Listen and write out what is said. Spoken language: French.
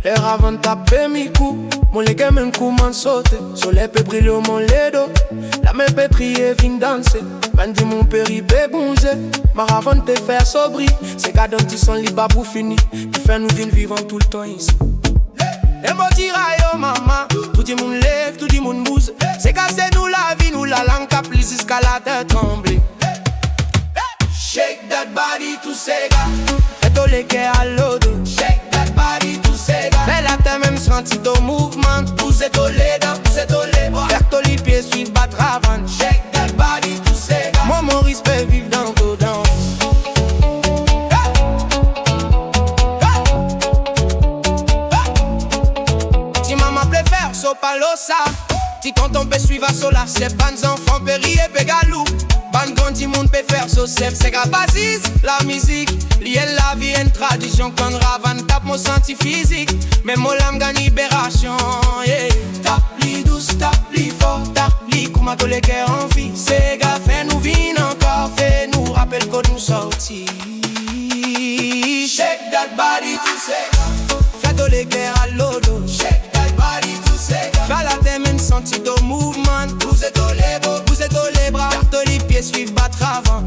l'air avant de taper mes coups. Mon légué même coup m'en saute. Soleil peut briller au mon ledo. La main peut trier, vient danser. Bandi mon péripé bonzé. Mar avant de te faire sobri. C'est gars dont ils sont libres pour finir. Qui fait nous vivre tout le temps ici. Et moi tira yo maman. Tout le monde lève, tout le monde bouge. C'est cassé nous la vie, nous la langue cap plus jusqu'à la tête tremblée. Shake that body to Sega. Fais-toi les cœurs à l'autre. Shake that body to Sega. Fais la tête même senti ton mouvement. Poussez-toi les dents, poussez-toi les bras. Faire les pieds suivre battre avant. Shake that body to Sega. Moi mon respect vive dans vos dents. Si maman préfère sopalosa. Si tonton peut suivre à sola. C'est pas nos enfants périer pégalou. Ban grandi monde peut faire so sef. C'est grave basis, la musique. Lié la vie une tradition. Quand ravan tape mon senti physique. Mais mon l'âme gagne libération, yeah. Tap li douce, tap li fort. Tap li koumato les cœurs en vie. C'est grave, fait nous vine encore. Fait nous rappelle qu'on nous sorti. Shake that body to Sega. Fais-toi les cœurs à l'odo. Shake that body to Sega. Fais la tête même senti ton mouvement. Poussez-toi les beaux, poussez-toi les bras. Faire les pieds suivre battre avant.